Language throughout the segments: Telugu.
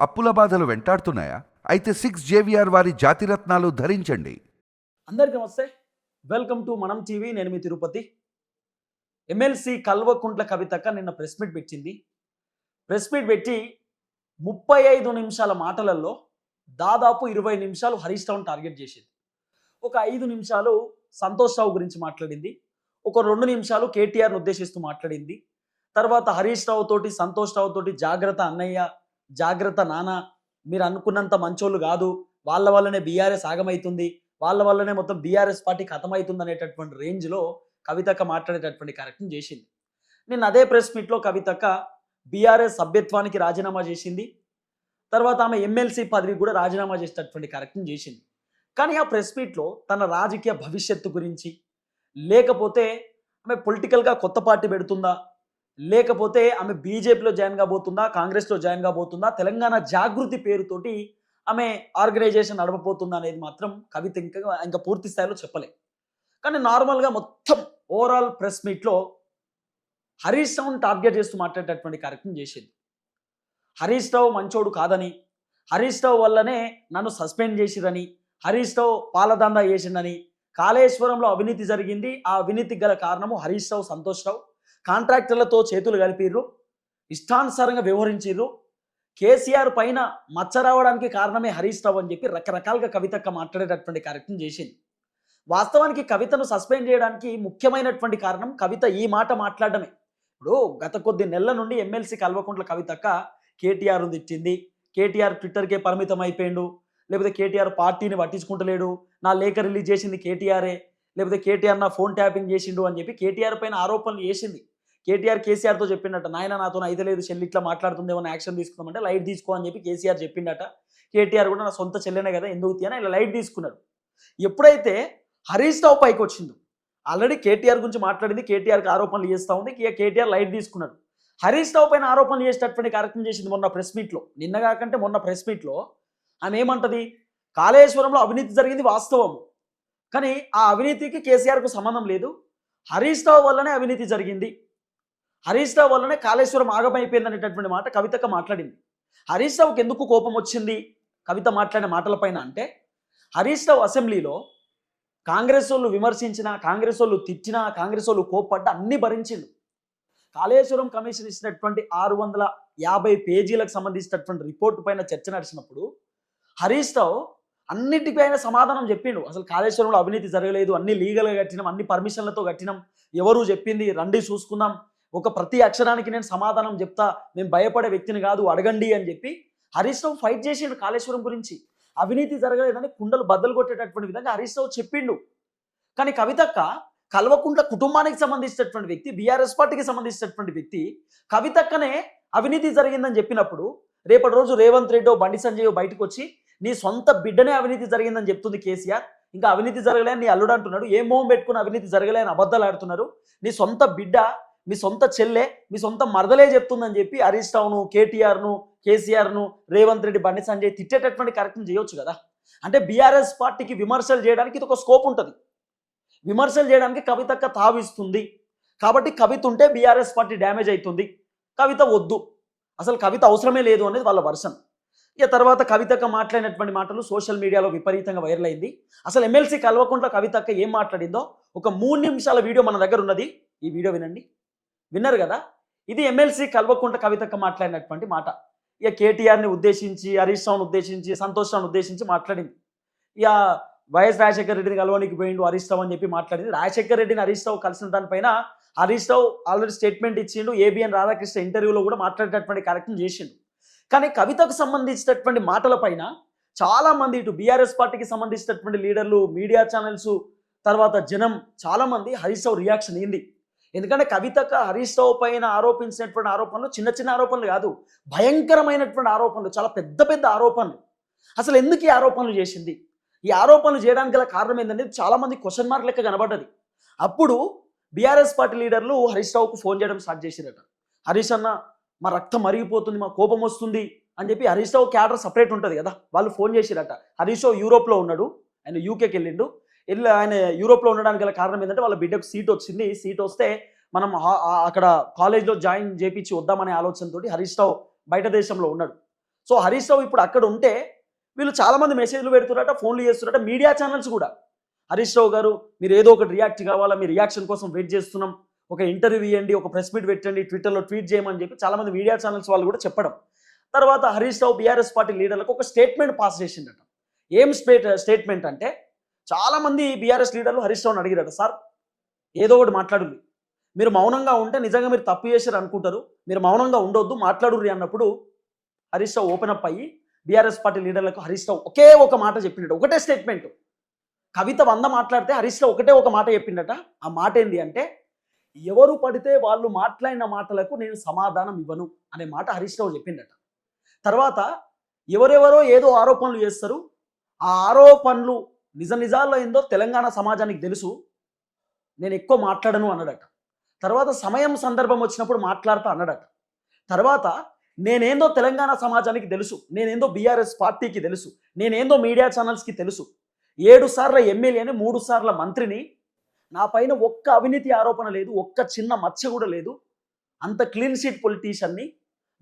అప్పుల బాధలు వెంటాడుతున్నాయా? అయితే 6 JVR వారి జాతిరత్నాలు ధరించండి. అందరికీ నమస్తే. వెల్కమ్ టు మనం టీవీ. నేను మీ తిరుపతి. ఎమ్మెల్సీ కల్వకుంట్ల కవితక్క నిన్న ప్రెస్ మీట్ పెట్టింది. ప్రెస్ మీట్ పెట్టి 35 నిమిషాల మాటలలో దాదాపు 20 నిమిషాలు హరీష్ రావును టార్గెట్ చేసింది. ఒక 5 నిమిషాలు సంతోష్ రావు గురించి మాట్లాడింది. ఒక 2 నిమిషాలు కేటీఆర్ను ఉద్దేశిస్తూ మాట్లాడింది. తర్వాత హరీష్ రావు తోటి, సంతోష్ రావు తోటి జాగ్రత్త అన్నయ్య, జాగ్రత్త నాన్న, మీరు అనుకున్నంత మంచోళ్ళు కాదు, వాళ్ళ వల్లనే బీఆర్ఎస్ ఆగమవుతుంది, వాళ్ళ వల్లనే మొత్తం బీఆర్ఎస్ పార్టీ ఖతమవుతుంది అనేటటువంటి రేంజ్లో కవితక్క మాట్లాడేటటువంటి కార్యక్రమం చేసింది. నిన్న అదే ప్రెస్ మీట్లో కవితక్క బీఆర్ఎస్ సభ్యత్వానికి రాజీనామా చేసింది. తర్వాత ఆమె ఎమ్మెల్సీ పదవికి కూడా రాజీనామా చేసేటటువంటి కార్యక్రమం చేసింది. కానీ ఆ ప్రెస్ మీట్లో తన రాజకీయ భవిష్యత్తు గురించి, లేకపోతే ఆమె పొలిటికల్గా కొత్త పార్టీ పెడుతుందా, లేకపోతే ఆమె బీజేపీలో జాయిన్ కాబోతుందా, కాంగ్రెస్లో జాయిన్ కాబోతుందా, తెలంగాణ జాగృతి పేరుతోటి ఆమె ఆర్గనైజేషన్ నడపబోతుందా అనేది మాత్రం కవిత ఇంకా పూర్తి స్థాయిలో చెప్పలే. కానీ నార్మల్గా మొత్తం ఓవరాల్ ప్రెస్ మీట్లో హరీష్ రావుని టార్గెట్ చేస్తూ మాట్లాడేటటువంటి కార్యక్రమం చేసింది. హరీష్ రావు మంచోడు కాదని, హరీష్ రావు వల్లనే నన్ను సస్పెండ్ చేసిరని, హరీష్ రావు పాలదందా చేసిందని, కాళేశ్వరంలో అవినీతి జరిగింది, ఆ అవినీతికి గల కారణము హరీష్ రావు, సంతోష్ రావు, కాంట్రాక్టర్లతో చేతులు కలిపిర్రు, ఇష్టానుసారంగా వ్యవహరించిర్రు, కేసీఆర్ పైన మచ్చ రావడానికి కారణమే హరీష్ రావు అని చెప్పి రకరకాలుగా కవితక్క మాట్లాడేటటువంటి కార్యక్రమం చేసింది. వాస్తవానికి కవితను సస్పెండ్ చేయడానికి ముఖ్యమైనటువంటి కారణం కవిత ఈ మాట మాట్లాడడమే. ఇప్పుడు గత కొద్ది నెలల నుండి ఎమ్మెల్సీ కల్వకుంట్ల కవితక్క కేటీఆర్ తిట్టింది, కేటీఆర్ ట్విట్టర్కే పరిమితం అయిపోయిండు, లేకపోతే కేటీఆర్ పార్టీని పట్టించుకుంటలేడు, నా లేఖ రిలీజ్ చేసింది కేటీఆరే, లేకపోతే కేటీఆర్ నా ఫోన్ ట్యాపింగ్ చేసిండు అని చెప్పి కేటీఆర్ పైన ఆరోపణలు చేసింది. కేటీఆర్ కేసీఆర్తో చెప్పిండట, నాయన నాతో అయితే లేదు, చెల్లి ఇట్లా మాట్లాడుతుందేమో, యాక్షన్ తీసుకుందామంటే లైట్ తీసుకో అని చెప్పి కేసీఆర్ చెప్పిండట. కేటీఆర్ కూడా నా సొంత చెల్లెనే కదా, ఎందుకు తీయని ఇలా లైట్ తీసుకున్నాడు. ఎప్పుడైతే హరీష్ రావు పైకి వచ్చిందో, ఆల్రెడీ కేటీఆర్ గురించి మాట్లాడింది, కేటీఆర్కి ఆరోపణలు చేస్తూ ఉంది, కేటీఆర్ లైట్ తీసుకున్నాడు. హరీష్ రావు పైన ఆరోపణలు చేసేటటువంటి కార్యక్రమం చేసింది మొన్న ప్రెస్ మీట్లో. నిన్న కాకంటే మొన్న ప్రెస్ మీట్లో ఆమె ఏమంటది, కాళేశ్వరంలో అవినీతి జరిగింది వాస్తవం, కానీ ఆ అవినీతికి కేసీఆర్కు సంబంధం లేదు, హరీష్ రావు వల్లనే అవినీతి జరిగింది, హరీష్ రావు వల్లనే కాళేశ్వరం ఆగమైపోయింది అనేటటువంటి మాట కవితక్క మాట్లాడింది. హరీష్ రావుకి ఎందుకు కోపం వచ్చింది కవిత మాట్లాడిన మాటలపైన అంటే, హరీష్ రావు అసెంబ్లీలో కాంగ్రెస్ వాళ్ళు విమర్శించినా, కాంగ్రెస్ వాళ్ళు తిట్టినా, కాంగ్రెస్ వాళ్ళు కోప్పడ్డా అన్ని భరించిండు. కాళేశ్వరం కమిషన్ ఇచ్చినటువంటి 650 పేజీలకు సంబంధించినటువంటి రిపోర్టు పైన చర్చ నడిచినప్పుడు హరీష్ రావు అన్నిటిపైన సమాధానం చెప్పిండు. అసలు కాళేశ్వరంలో అవినీతి జరగలేదు, అన్ని లీగల్గా కట్టినాం, అన్ని పర్మిషన్లతో కట్టినాం, ఎవరు చెప్పింది రండి చూసుకుందాం, ఒక ప్రతి అక్షరానికి నేను సమాధానం చెప్తా, నేను భయపడే వ్యక్తిని కాదు, అడగండి అని చెప్పి హరీష్ రావు ఫైట్ చేసిండు కాళేశ్వరం గురించి. అవినీతి జరగలేదని కుండలు బద్దలు కొట్టేటటువంటి విధంగా హరీష్ రావు చెప్పిండు. కానీ కవితక్క కల్వకుంట్ల కుటుంబానికి సంబంధించినటువంటి వ్యక్తి, బీఆర్ఎస్ పార్టీకి సంబంధించినటువంటి వ్యక్తి, కవితక్కనే అవినీతి జరిగిందని చెప్పినప్పుడు రేపటి రోజు రేవంత్ రెడ్డి, బండి సంజయ్ బయటకు వచ్చి నీ సొంత బిడ్డనే అవినీతి జరిగిందని చెప్తుంది కేసీఆర్, ఇంకా అవినీతి జరగలే అని నీ అల్లుడు అంటున్నాడు, ఏ మోహం పెట్టుకుని అవినీతి జరగలే అని అబద్ధాలు ఆడుతున్నారు, నీ సొంత బిడ్డ, మీ సొంత చెల్లె, మీ సొంత మరదలే చెప్తుందని చెప్పి హరీష్ రావును, కేటీఆర్ను, కేసీఆర్ను, రేవంత్ రెడ్డి, బండి సంజయ్ తిట్టేటటువంటి కార్యక్రమం చేయొచ్చు కదా. అంటే బీఆర్ఎస్ పార్టీకి విమర్శలు చేయడానికి ఇది ఒక స్కోప్ ఉంటుంది. విమర్శలు చేయడానికి కవితక్క తావిస్తుంది కాబట్టి కవిత ఉంటే బీఆర్ఎస్ పార్టీ డ్యామేజ్ అవుతుంది, కవిత వద్దు, అసలు కవిత అవసరమే లేదు అనేది వాళ్ళ వర్షన్. ఇక తర్వాత కవితక్క మాట్లాడినటువంటి మాటలు సోషల్ మీడియాలో విపరీతంగా వైరల్ అయింది. అసలు ఎమ్మెల్సీ కల్వకుంట్ల కవితక్క ఏం మాట్లాడిందో ఒక 3 నిమిషాల వీడియో మన దగ్గర ఉన్నది, ఈ వీడియో వినండి. విన్నారు కదా, ఇది ఎమ్మెల్సీ కల్వకుంట్ల కవితక్క మాట్లాడినటువంటి మాట. ఇక కేటీఆర్ని ఉద్దేశించి, హరీష్ రావుని ఉద్దేశించి, సంతోష్ రావుని ఉద్దేశించి మాట్లాడింది. ఇక వైఎస్ రాజశేఖర రెడ్డిని కలవనికి పోయిండు హరీష్ రావు అని చెప్పి మాట్లాడింది. రాజశేఖర రెడ్డిని హరీష్ రావు కలిసిన దానిపైన హరీష్ రావు ఆల్రెడీ స్టేట్మెంట్ ఇచ్చిండు, ఏబిఎన్ రాధాకృష్ణ ఇంటర్వ్యూలో కూడా మాట్లాడేటటువంటి కార్యక్రమం చేసిండు. కానీ కవితకు సంబంధించినటువంటి మాటల పైన చాలా మంది, ఇటు బీఆర్ఎస్ పార్టీకి సంబంధించినటువంటి లీడర్లు, మీడియా ఛానల్స్, తర్వాత జనం చాలా మంది హరీష్ రావు రియాక్షన్ ఏంది. ఎందుకంటే కవితక హరీష్ రావు పైన ఆరోపించినటువంటి ఆరోపణలు చిన్న చిన్న ఆరోపణలు కాదు, భయంకరమైనటువంటి ఆరోపణలు, చాలా పెద్ద పెద్ద ఆరోపణలు. అసలు ఎందుకు ఈ ఆరోపణలు చేసింది, ఈ ఆరోపణలు చేయడానికి గల కారణం ఏంటంటే చాలా మంది క్వశ్చన్ మార్క్ లెక్క కనబడ్డది. అప్పుడు బీఆర్ఎస్ పార్టీ లీడర్లు హరీష్ రావుకు ఫోన్ చేయడం స్టార్ట్ చేసిరట. హరీష్ అన్న, మా రక్తం మరిగిపోతుంది, మా కోపం వస్తుంది అని చెప్పి హరీష్ రావు క్యాడర్ సపరేట్ ఉంటుంది కదా, వాళ్ళు ఫోన్ చేసిరట. హరీష్ రావు యూరోప్లో ఉన్నాడు, ఆయన యూకేకి వెళ్ళిండు. ఆయన యూరోప్లో ఉండడానికి గల కారణం ఏంటంటే వాళ్ళ బిడ్డకు సీట్ వచ్చింది, సీట్ వస్తే మనం అక్కడ కాలేజ్లో జాయిన్ చేయించి వద్దామనే ఆలోచనతోటి హరీష్ రావు బయట దేశంలో ఉన్నాడు. సో హరీష్ రావు ఇప్పుడు అక్కడ ఉంటే వీళ్ళు చాలామంది మెసేజ్లు పెడుతున్నారట, ఫోన్లు చేస్తున్నారట, మీడియా ఛానల్స్ కూడా హరీష్ రావు గారు మీరు ఏదో ఒకటి రియాక్ట్ కావాలా, మీ రియాక్షన్ కోసం వెయిట్ చేస్తున్నాం, ఒక ఇంటర్వ్యూ ఇవ్వండి, ఒక ప్రెస్ మీట్ పెట్టండి, ట్విట్టర్లో ట్వీట్ చేయమని చెప్పి చాలామంది మీడియా ఛానల్స్ వాళ్ళు కూడా చెప్పడం. తర్వాత హరీష్ రావు బీఆర్ఎస్ పార్టీ లీడర్లకు ఒక స్టేట్మెంట్ పాస్ చేసిండట. ఏం స్టేట్మెంట్ అంటే, చాలామంది బీఆర్ఎస్ లీడర్లు హరీష్ రావుని అడిగారట, సార్ ఏదో ఒకటి మాట్లాడుర్రి, మీరు మౌనంగా ఉంటే నిజంగా మీరు తప్పు చేశారు అనుకుంటారు, మీరు మౌనంగా ఉండొద్దు, మాట్లాడుర్రి అన్నప్పుడు హరీష్ రావు ఓపెన్ అప్ అయ్యి బీఆర్ఎస్ పార్టీ లీడర్లకు హరీష్ రావు ఒకే ఒక మాట చెప్పిండట, ఒకటే స్టేట్మెంట్. కవిత 100 మాట్లాడితే హరీష్ రావు ఒకటే ఒక మాట చెప్పిండట. ఆ మాట ఏంది అంటే, ఎవరు పడితే వాళ్ళు మాట్లాడిన మాటలకు నేను సమాధానం ఇవ్వను అనే మాట హరీష్ రావు చెప్పిండట. తర్వాత ఎవరెవరో ఏదో ఆరోపణలు చేస్తారు, ఆ ఆరోపణలు నిజాల్లో ఏందో తెలంగాణ సమాజానికి తెలుసు, నేను ఎక్కువ మాట్లాడను అన్నాడట. తర్వాత సమయం సందర్భం వచ్చినప్పుడు మాట్లాడతా అన్నాడట. తర్వాత నేనేందో తెలంగాణ సమాజానికి తెలుసు, నేనేందో బీఆర్ఎస్ పార్టీకి తెలుసు, నేనేందో మీడియా ఛానల్స్కి తెలుసు, 7 సార్ల ఎమ్మెల్యేని 3 సార్ల మంత్రిని, నా పైన ఒక్క అవినీతి ఆరోపణ లేదు, ఒక్క చిన్న మచ్చ కూడా లేదు, అంత క్లీన్ షీట్ పొలిటీషియన్ని,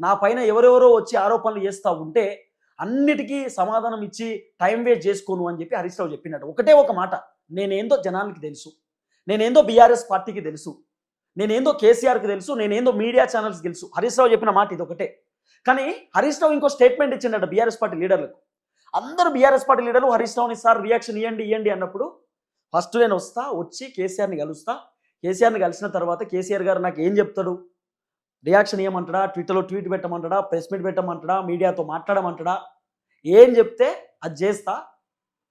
నా పైన ఎవరెవరో వచ్చి ఆరోపణలు చేస్తూ ఉంటే అన్నిటికీ సమాధానం ఇచ్చి టైం వేస్ట్ చేసుకోను అని చెప్పి హరీష్ రావు చెప్పినట్టు ఒకటే ఒక మాట, నేనేందో జనానికి తెలుసు, నేనేందో బీఆర్ఎస్ పార్టీకి తెలుసు, నేనేందో కేసీఆర్కి తెలుసు, నేనేందో మీడియా ఛానల్స్కి తెలుసు. హరీష్ రావు చెప్పిన మాట ఇది ఒకటే. కానీ హరీష్ రావు ఇంకో స్టేట్మెంట్ ఇచ్చిండట బీఆర్ఎస్ పార్టీ లీడర్లకు. అందరూ బీఆర్ఎస్ పార్టీ లీడర్లు హరీష్ రావుని సార్ రియాక్షన్ ఇవ్వండి అన్నప్పుడు, ఫస్ట్ నేను వచ్చి కేసీఆర్ని కలుస్తా, కేసీఆర్ని కలిసిన తర్వాత కేసీఆర్ గారు నాకు ఏం చెప్తాడు, రియాక్షన్ ఇవ్వమంటాడా, ట్విట్టర్లో ట్వీట్ పెట్టమంటాడా, ప్రెస్ మీట్ పెట్టమంటాడా, మీడియాతో మాట్లాడమంటాడా, ఏం చెప్తే అది చేస్తా.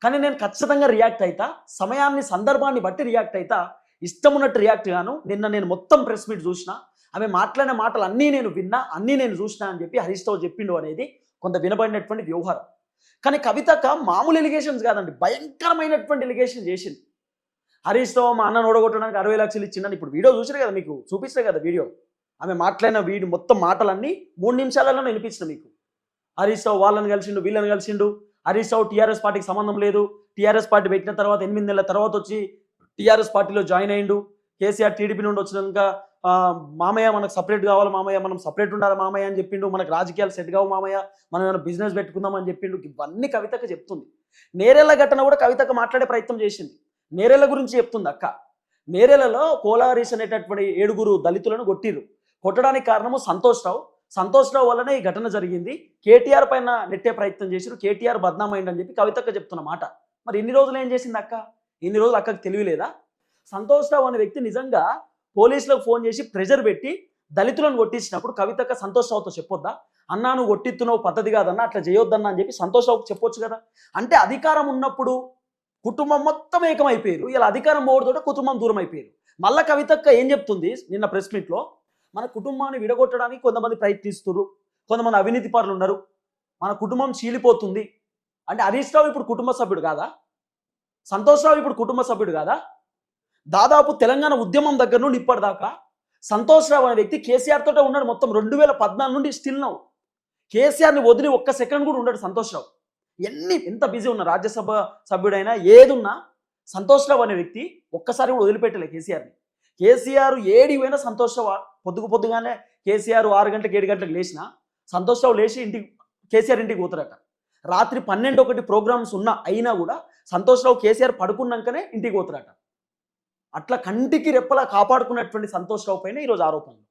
కానీ నేను ఖచ్చితంగా రియాక్ట్ అవుతా, సమయాన్ని సందర్భాన్ని బట్టి రియాక్ట్ అవుతా, ఇష్టం ఉన్నట్టు రియాక్ట్ గాను. నిన్న నేను మొత్తం ప్రెస్ మీట్ చూసిన, ఆమె మాట్లాడిన మాటలు అన్నీ నేను విన్నా, అన్నీ నేను చూసినా అని చెప్పి హరీష్ రావు చెప్పిండు అనేది కొంత వినబడినటువంటి వ్యవహారం. కానీ కవితక్క మామూలు ఎలిగేషన్స్ కాదండి, భయంకరమైనటువంటి ఎలిగేషన్ చేసింది. హరీష్ రావు మా అన్నను ఓడగొట్టడానికి 60 లక్షలు ఇచ్చిందని ఇప్పుడు వీడియో చూసారు కదా, మీకు చూపిస్తారు కదా వీడియో, ఆమె మాట్లాడిన మొత్తం మాటలన్నీ 3 నిమిషాలలో వినిపించిన మీకు. హరీష్ రావు వాళ్ళని కలిసిండు, వీళ్ళని కలిసిండు, హరీష్ రావు టీఆర్ఎస్ పార్టీకి సంబంధం లేదు, టీఆర్ఎస్ పార్టీ పెట్టిన తర్వాత 8 నెలల తర్వాత వచ్చి టీఆర్ఎస్ పార్టీలో జాయిన్ అయ్యిండు, కేసీఆర్ టీడీపీ నుండి వచ్చినాక మామయ్య మనకు సపరేట్ కావాలి మామయ్య, మనం సపరేట్ ఉండాలి మామయ్య అని చెప్పిండు, మనకు రాజకీయాలు సెట్ కావు మామయ్య, మనం ఏమైనా బిజినెస్ పెట్టుకుందాం అని చెప్పిండు. ఇవన్నీ కవితకు చెప్తుంది. నేరేళ్ల ఘటన కూడా కవితకు మాట్లాడే ప్రయత్నం చేసింది. నేరేళ్ల గురించి చెప్తుంది అక్క. నేరేళ్లలో కోలారీస్ అనేటటువంటి 7 దళితులను కొట్టిరు. కొట్టడానికి కారణము సంతోష్ రావు వల్లనే ఈ ఘటన జరిగింది, కేటీఆర్ పైన నెట్టే ప్రయత్నం చేసిరు, కేటీఆర్ బద్నామైంది అని చెప్పి కవితక్క చెప్తున్న మాట. మరి ఇన్ని రోజులు ఏం చేసింది అక్క? ఇన్ని రోజులు అక్కకు తెలియలేదా? సంతోష్ రావు అనే వ్యక్తి నిజంగా పోలీసులకు ఫోన్ చేసి ప్రెజర్ పెట్టి దళితులను కొట్టించినప్పుడు కవితక్క సంతోష్ రావుతో చెప్పొద్దా, అన్నా నువ్వు కొట్టిస్తున్నావు పద్ధతి కాదన్నా, అట్లా చేయొద్దన్నా అని చెప్పి సంతోష్ రావుకి చెప్పొచ్చు కదా. అంటే అధికారం ఉన్నప్పుడు కుటుంబం మొత్తం ఏకమైపోయారు, ఇలా అధికారం పోవడంతో కుటుంబం దూరం అయిపోయారు. మళ్ళీ కవితక్క ఏం చెప్తుంది నిన్న ప్రెస్ మీట్లో, మన కుటుంబాన్ని విడగొట్టడానికి కొంతమంది ప్రయత్నిస్తున్నారు, కొంతమంది అవినీతి పరులు ఉన్నారు, మన కుటుంబం చీలిపోతుంది అంటే హరీష్ రావు ఇప్పుడు కుటుంబ సభ్యుడు కాదా? సంతోష్ రావు ఇప్పుడు కుటుంబ సభ్యుడు కాదా? దాదాపు తెలంగాణ ఉద్యమం దగ్గర నుండి ఇప్పటిదాకా సంతోష్ రావు అనే వ్యక్తి కేసీఆర్ తోటే ఉన్నాడు. మొత్తం 2014 నుండి స్టిల్ నౌ కేసీఆర్ని వదిలి ఒక్క సెకండ్ కూడా ఉన్నాడు సంతోష్ రావు. ఎంత బిజీ ఉన్నా, రాజ్యసభ సభ్యుడైనా ఏదున్నా సంతోష్ రావు అనే వ్యక్తి ఒక్కసారి కూడా వదిలిపెట్టలే కేసీఆర్ని. కేసీఆర్ ఏడి పోయినా సంతోష్ రావు పొద్దుగానే కేసీఆర్ 6 గంటలకు 7 గంటలకు లేచినా సంతోష్ రావు లేచి కేసీఆర్ ఇంటికి పోతారట. రాత్రి 12-1 ప్రోగ్రామ్స్ అయినా కూడా సంతోష్ రావు కేసీఆర్ పడుకున్నాకనే ఇంటికి పోతారట. అట్లా కంటికి రెప్పలా కాపాడుకున్నటువంటి సంతోష్ రావు పైన ఈరోజు ఆరోపణలు.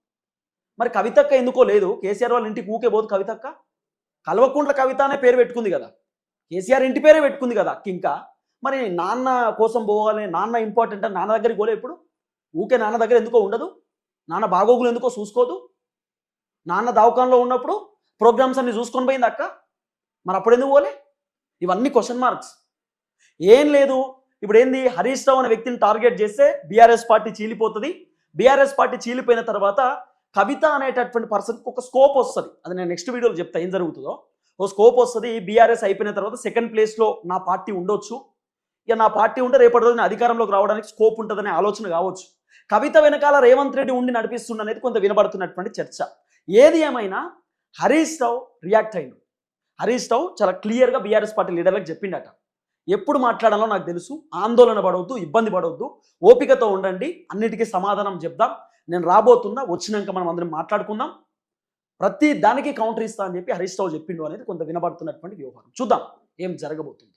మరి కవితక్క ఎందుకో లేదు, కేసీఆర్ వాళ్ళ ఇంటికి ఊకే పోదు కవితక్క. కల్వకుంట్ల కవిత అనే పేరు పెట్టుకుంది కదా, కేసీఆర్ ఇంటి పేరే పెట్టుకుంది కదా. ఇంకా మరి నాన్న కోసం పోవాలి, నాన్న ఇంపార్టెంట్ అని నాన్న దగ్గరికి పోలే. ఇప్పుడు ఊకే నాన్న దగ్గర ఎందుకో ఉండదు, నాన్న బాగోగులు ఎందుకో చూసుకోదు. నాన్న దవాఖానలో ఉన్నప్పుడు ప్రోగ్రామ్స్ అన్ని చూసుకొని పోయింది అక్క, మరి అప్పుడు ఎందుకు పోలే? ఇవన్నీ క్వశ్చన్ మార్క్స్. ఏం లేదు, ఇప్పుడు ఏంది, హరీష్ రావు అనే వ్యక్తిని టార్గెట్ చేస్తే బీఆర్ఎస్ పార్టీ చీలిపోతుంది. బీఆర్ఎస్ పార్టీ చీలిపోయిన తర్వాత కవిత అనేటటువంటి పర్సన్కి ఒక స్కోప్ వస్తుంది. అది నేను నెక్స్ట్ వీడియోలో చెప్తా ఏం జరుగుతుందో. ఓ స్కోప్ వస్తుంది, బీఆర్ఎస్ అయిపోయిన తర్వాత సెకండ్ ప్లేస్లో నా పార్టీ ఉండొచ్చు, ఇక నా పార్టీ ఉంటే రేపటి రోజున అధికారంలోకి రావడానికి స్కోప్ ఉంటుందనే ఆలోచన కావచ్చు. కవిత వెనకాల రేవంత్ రెడ్డి ఉండి నడిపిస్తుండనేది కొంత వినబడుతున్నటువంటి చర్చ. ఏది ఏమైనా హరీష్ రావు రియాక్ట్ అయ్యిండు. హరీష్ రావు చాలా క్లియర్గా బీఆర్ఎస్ పార్టీ లీడర్లకు చెప్పిండట, ఎప్పుడు మాట్లాడాలో నాకు తెలుసు, ఆందోళన పడవద్దు, ఇబ్బంది పడవద్దు, ఓపికతో ఉండండి, అన్నిటికీ సమాధానం చెప్దాం, నేను రాబోతున్నా, వచ్చినాక మనం అందరం మాట్లాడుకుందాం, ప్రతి దానికి కౌంటర్ ఇస్తా అని చెప్పి హరీష్ రావు చెప్పిండు అనేది కొంత వినబడుతున్నటువంటి వ్యవహారం. చూద్దాం ఏం జరగబోతుంది.